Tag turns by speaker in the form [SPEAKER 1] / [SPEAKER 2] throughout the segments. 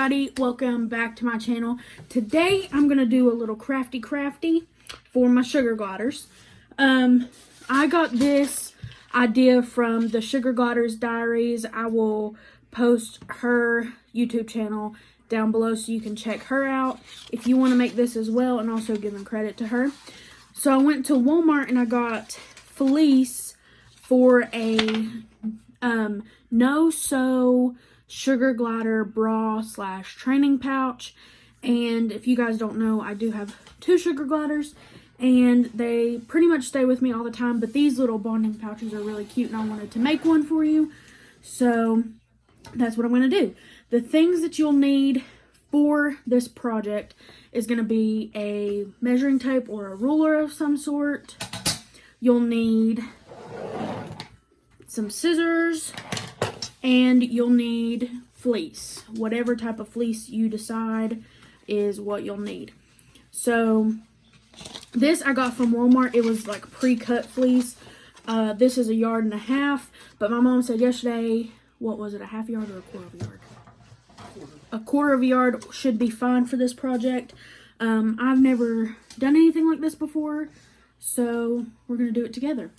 [SPEAKER 1] everybody, welcome back to my channel. Today I'm going to do a little crafty for my sugar gliders. I got this idea from the Sugar Gliders Diaries. I will post her YouTube channel down below so you can check her out if you want to make this as well, and also giving credit to her. So I went to Walmart and I got fleece for a no-sew sugar glider bra / training pouch. And if you guys don't know, I do have 2 sugar gliders and they pretty much stay with me all the time, but these little bonding pouches are really cute and I wanted to make one for you, so that's what I'm going to do. The things that you'll need for this project is going to be a measuring tape or a ruler of some sort. You'll need some scissors, and you'll need fleece. Whatever type of fleece you decide is what you'll need. So this I got from Walmart. It was like pre-cut fleece. This is 1.5 yards, but my mom said yesterday, what was it, a half yard or a quarter of a yard? A quarter of a yard should be fine for this project. I've never done anything like this before, so we're going to do it together.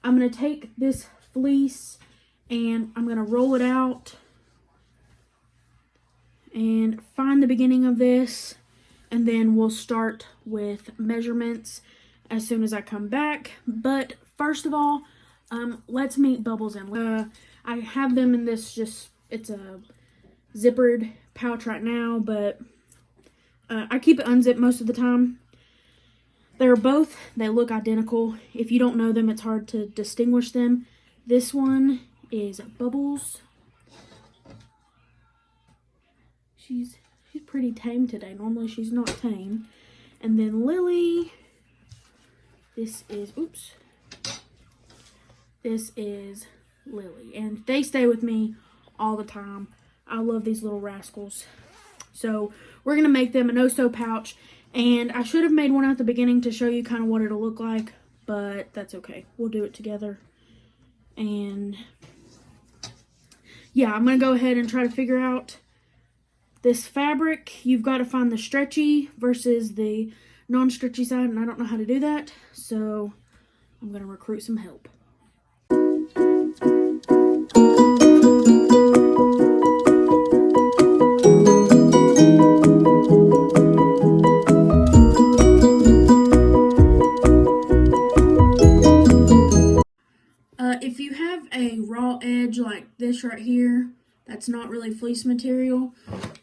[SPEAKER 1] I'm going to take this fleece and I'm going to roll it out and find the beginning of this, and then we'll start with measurements as soon as I come back. But first of all, let's meet Bubbles in. I have them in this it's a zippered pouch right now, but I keep it unzipped most of the time. They look identical. If you don't know them, it's hard to distinguish them. This one is Bubbles. She's pretty tame today. Normally she's not tame. And then Lily, this is Lily. And they stay with me all the time. I love these little rascals. So we're going to make them a no-sew pouch. And I should have made one at the beginning to show you kind of what it'll look like, but that's okay. We'll do it together. And yeah, I'm going to go ahead and try to figure out this fabric. You've got to find the stretchy versus the non-stretchy side, and I don't know how to do that. So I'm going to recruit some help. If you have a raw edge like this right here, that's not really fleece material,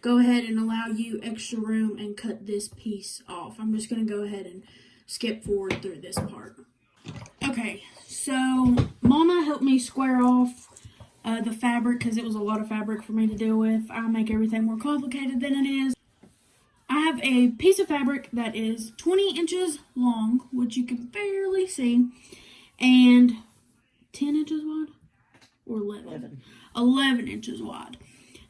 [SPEAKER 1] go ahead and allow you extra room and cut this piece off. I'm just going to go ahead and skip forward through this part. Okay, so Mama helped me square off the fabric because it was a lot of fabric for me to deal with. I make everything more complicated than it is. I have a piece of fabric that is 20 inches long, which you can barely see, and 10 inches wide or 11? 11 inches wide.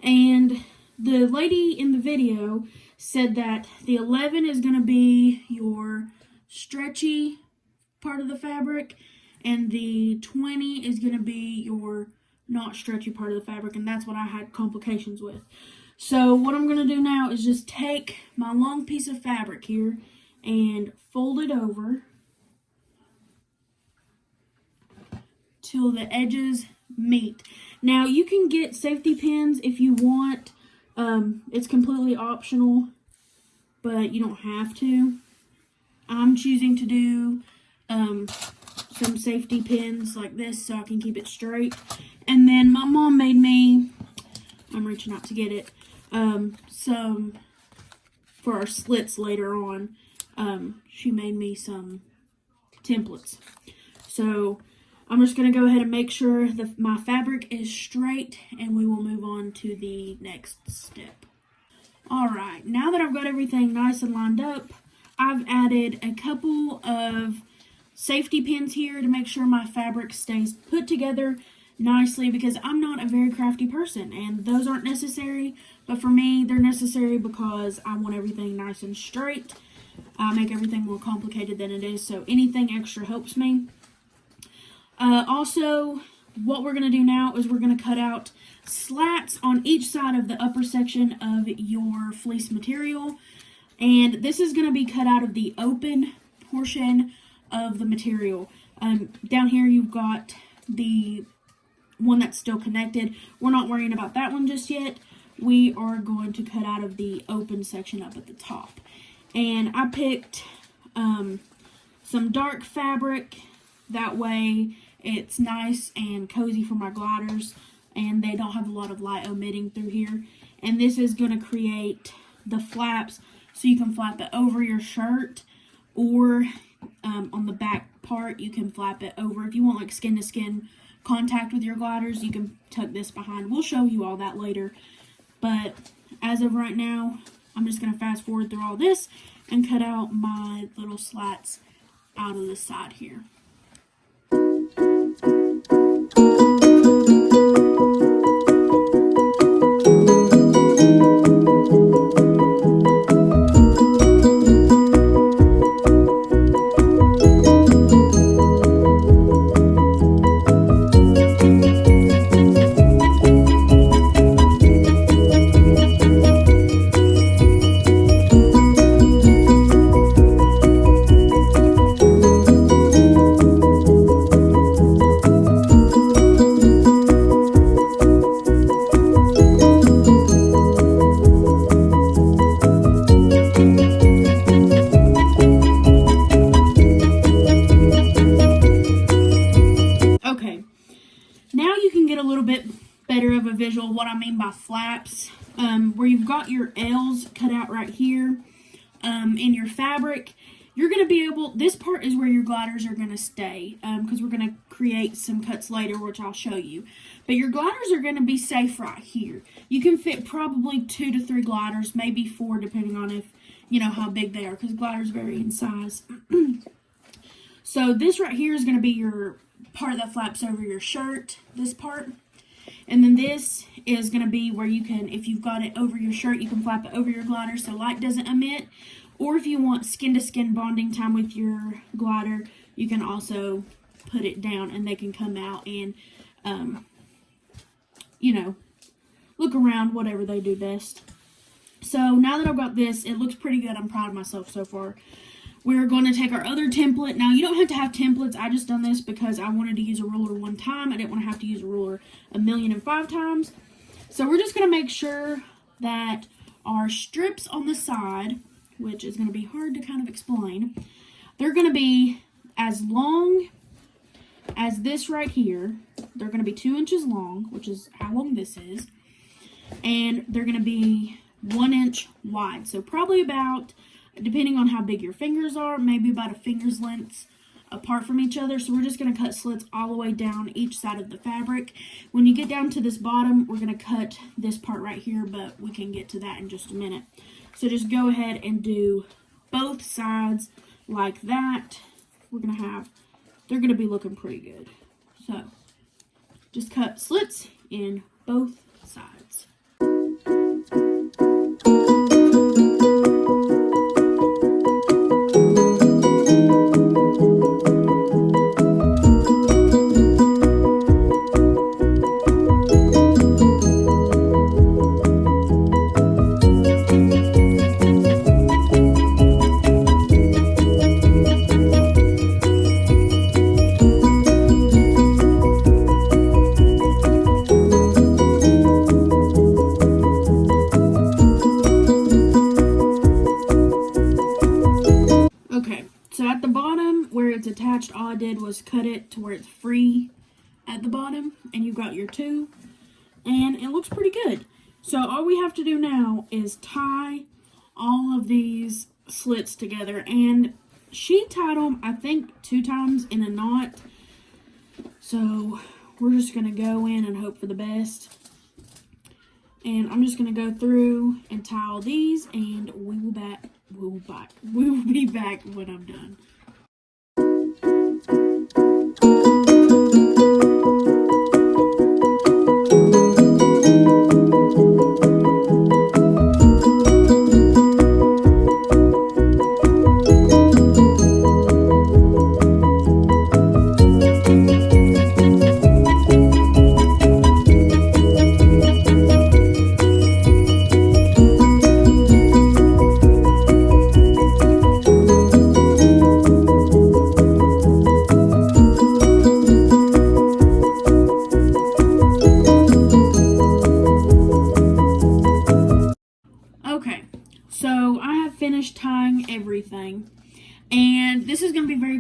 [SPEAKER 1] And the lady in the video said that the 11 is going to be your stretchy part of the fabric and the 20 is going to be your not stretchy part of the fabric, and that's what I had complications with. So what I'm going to do now is just take my long piece of fabric here and fold it over till the edges meet. Now you can get safety pins if you want. It's completely optional, but you don't have to. I'm choosing to do some safety pins like this so I can keep it straight. And then my mom made me, I'm reaching out to get it, some for our slits later on. She made me some templates. So I'm just going to go ahead and make sure that my fabric is straight, and we will move on to the next step. Alright, now that I've got everything nice and lined up, I've added a couple of safety pins here to make sure my fabric stays put together nicely, because I'm not a very crafty person, and those aren't necessary, but for me, they're necessary because I want everything nice and straight. I make everything more complicated than it is, so anything extra helps me. Also, what we're going to do now is we're going to cut out slats on each side of the upper section of your fleece material. And this is going to be cut out of the open portion of the material. Down here you've got the one that's still connected. We're not worrying about that one just yet. We are going to cut out of the open section up at the top. And I picked some dark fabric. That way it's nice and cozy for my gliders, and they don't have a lot of light emitting through here. And this is going to create the flaps, so you can flap it over your shirt, or on the back part you can flap it over. If you want like skin to skin contact with your gliders, you can tuck this behind. We'll show you all that later, but as of right now I'm just going to fast forward through all this and cut out my little slats out of the side here. Better of a visual what I mean by flaps, where you've got your L's cut out right here in your fabric. You're going to be able, this part is where your gliders are going to stay, because we're going to create some cuts later, which I'll show you. But your gliders are going to be safe right here. You can fit probably 2 to 3 gliders, maybe 4, depending on if, you know, how big they are, because gliders vary in size. So this right here is going to be your part that flaps over your shirt, this part. And then this is going to be where you can, if you've got it over your shirt, you can flap it over your glider so light doesn't emit. Or if you want skin-to-skin bonding time with your glider, you can also put it down and they can come out and, you know, look around, whatever they do best. So now that I've got this, it looks pretty good. I'm proud of myself so far. We're going to take our other template. Now, you don't have to have templates. I just done this because I wanted to use a ruler one time. I didn't want to have to use a ruler 1,000,005 times. So we're just going to make sure that our strips on the side, which is going to be hard to kind of explain, they're going to be as long as this right here. They're going to be 2 inches long, which is how long this is. And they're going to be 1 inch wide. So probably about, depending on how big your fingers are, maybe about a finger's length apart from each other. So we're just going to cut slits all the way down each side of the fabric. When you get down to this bottom, we're going to cut this part right here, but we can get to that in just a minute. So just go ahead and do both sides like that. We're going to have, they're going to be looking pretty good. So just cut slits in both sides. Attached, all I did was cut it to where it's free at the bottom, and you've got your 2, and it looks pretty good. So all we have to do now is tie all of these slits together, and she tied them, I think, 2 times in a knot. So we're just going to go in and hope for the best. And I'm just going to go through and tie all these, and we will be back when I'm done.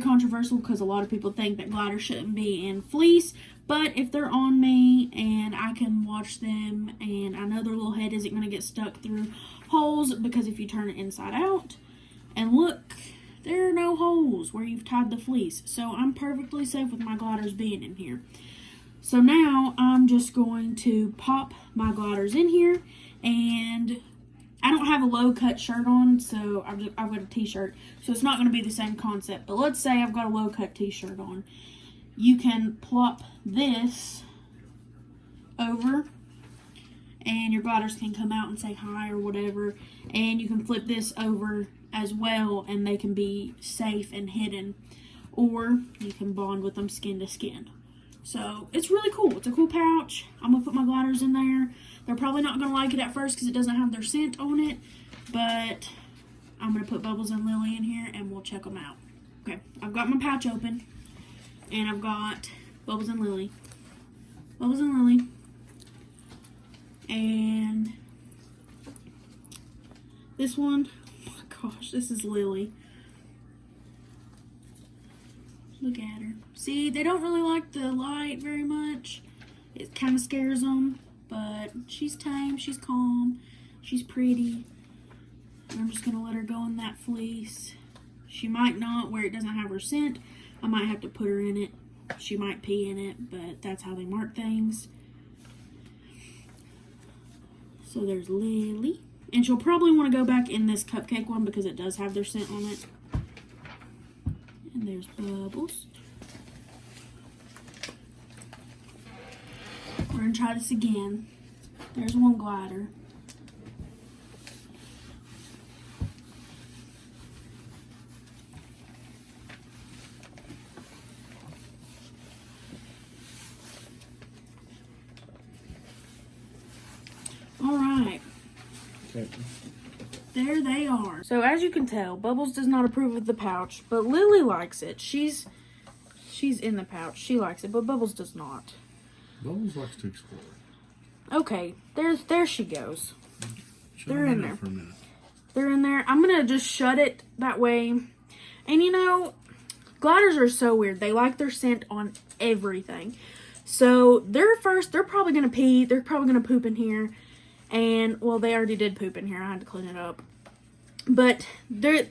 [SPEAKER 1] controversial because a lot of people think that gliders shouldn't be in fleece. But if they're on me and I can wash them and I know their little head isn't going to get stuck through holes, because if you turn it inside out and look, there are no holes where you've tied the fleece. So I'm perfectly safe with my gliders being in here. So now I'm just going to pop my gliders in here, and I don't have a low cut shirt on, so I've got a t-shirt, so it's not going to be the same concept. But let's say I've got a low cut t-shirt on. You can plop this over and your gliders can come out and say hi or whatever, and you can flip this over as well and they can be safe and hidden, or you can bond with them skin to skin. So it's really cool. It's a cool pouch. I'm gonna put my gliders in there. They're probably not gonna like it at first because it doesn't have their scent on it, but I'm gonna put Bubbles and Lily in here and we'll check them out. Okay, I've got my pouch open and I've got Bubbles and Lily. Bubbles and Lily. And this one, oh my gosh, this is Lily. Look at her. See, they don't really like the light very much. It kind of scares them, but she's tame, she's calm, she's pretty. And I'm just going to let her go in that fleece. She might not, where it doesn't have her scent. I might have to put her in it. She might pee in it, but that's how they mark things. So there's Lily. And she'll probably want to go back in this cupcake one because it does have their scent on it. And there's Bubbles. We're going to try this again. There's one glider. All right.
[SPEAKER 2] Okay.
[SPEAKER 1] There they are. So as you can tell, Bubbles does not approve of the pouch, but Lily likes it. She's in the pouch. She likes it, but Bubbles does not.
[SPEAKER 2] Bubbles likes to explore.
[SPEAKER 1] Okay, there she goes. They're in there.
[SPEAKER 2] For a minute.
[SPEAKER 1] They're in there. I'm gonna just shut it that way. And you know, gliders are so weird. They like their scent on everything. So they're probably gonna pee. They're probably gonna poop in here. And, well, they already did poop in here. I had to clean it up. But, they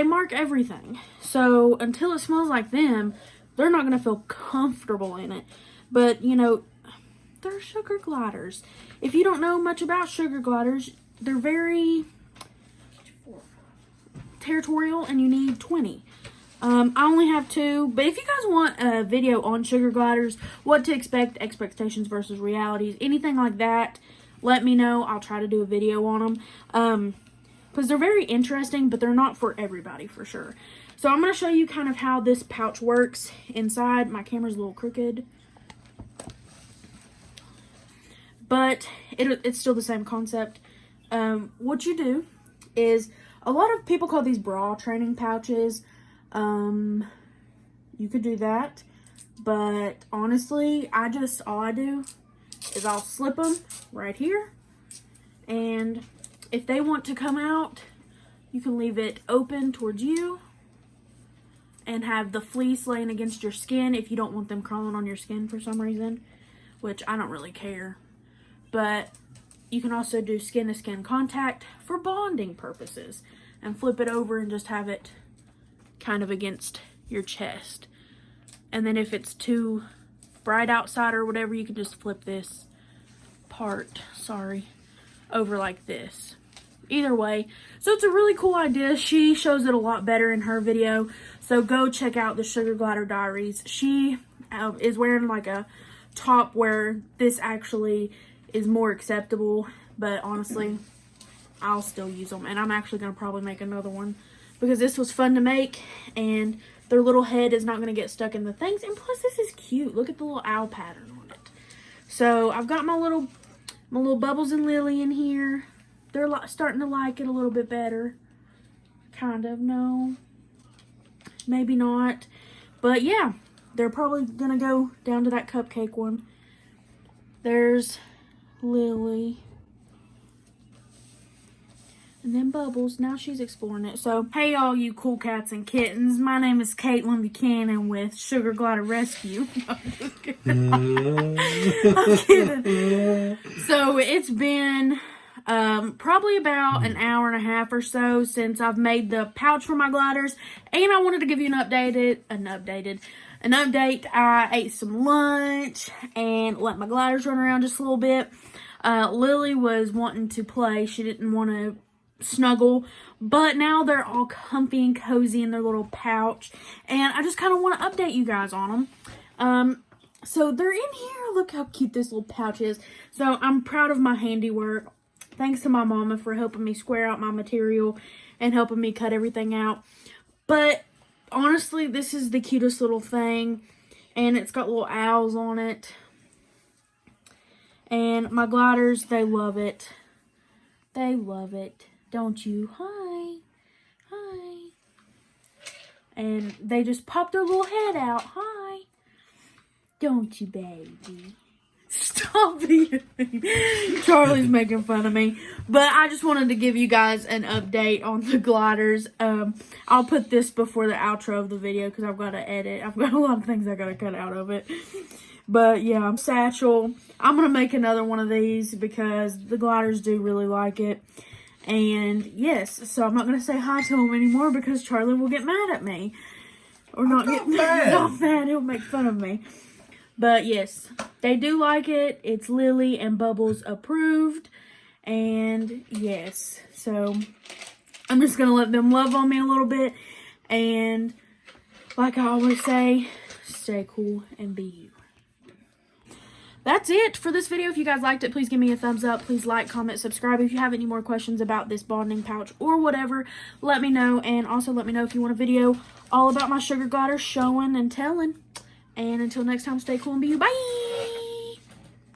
[SPEAKER 1] mark everything. So, until it smells like them, they're not going to feel comfortable in it. But, you know, they're sugar gliders. If you don't know much about sugar gliders, they're very territorial, and you need 20. I only have 2, but if you guys want a video on sugar gliders, what to expect, expectations versus realities, anything like that, let me know. I'll try to do a video on them, because they're very interesting, but they're not for everybody for sure. So I'm going to show you kind of how this pouch works inside. My camera's a little crooked, but it's still the same concept. What you do is, a lot of people call these bra training pouches. You could do that, but honestly, all I do is I'll slip them right here, and if they want to come out, you can leave it open towards you and have the fleece laying against your skin if you don't want them crawling on your skin for some reason, which I don't really care. But you can also do skin to skin contact for bonding purposes and flip it over and just have it kind of against your chest. And then if it's too bright outside or whatever, you can just flip this part, over like this. Either way, so it's a really cool idea. She shows it a lot better in her video, so go check out the Sugar Glider Diaries. She is wearing like a top where this actually is more acceptable, but honestly, I'll still use them, and I'm actually going to probably make another one because this was fun to make, and their little head is not going to get stuck in the things, and plus this is cute. Look at the little owl pattern on it. So I've got my little Bubbles and Lily in here. They're starting to like it a little bit better. Kind of, no. Maybe not. But yeah, they're probably going to go down to that cupcake one. There's Lily. And then Bubbles, now she's exploring it. So, hey all you cool cats and kittens. My name is Caitlin Buchanan with Sugar Glider Rescue. I'm kidding. So, it's been probably about an hour and a half or so since I've made the pouch for my gliders. And I wanted to give you an update. I ate some lunch and let my gliders run around just a little bit. Lily was wanting to play. She didn't want to snuggle, but now they're all comfy and cozy in their little pouch, and I just kind of want to update you guys on them. So they're in here. Look how cute this little pouch is. So I'm proud of my handiwork. Thanks to my mama for helping me square out my material and helping me cut everything out. But honestly, this is the cutest little thing, and it's got little owls on it. And my gliders, they love it. They love it. Don't you? Hi. Hi. And they just pop their little head out. Hi. Don't you, baby? Stop being mean. Charlie's making fun of me. But I just wanted to give you guys an update on the gliders. I'll put this before the outro of the video because I've got to edit. I've got a lot of things I got to cut out of it. But yeah, satchel. I'm going to make another one of these because the gliders do really like it. And yes, so I'm not going to say hi to him anymore because Charlie will get mad at me. Or not mad. He'll make fun of me. But yes, they do like it. It's Lily and Bubbles approved. And yes, so I'm just going to let them love on me a little bit. And like I always say, stay cool and be you. That's it for this video. If you guys liked it, please give me a thumbs up. Please like, comment, subscribe. If you have any more questions about this bonding pouch or whatever, let me know. And also let me know if you want a video all about my sugar glider showing and telling. And until next time, stay cool and be you. Bye!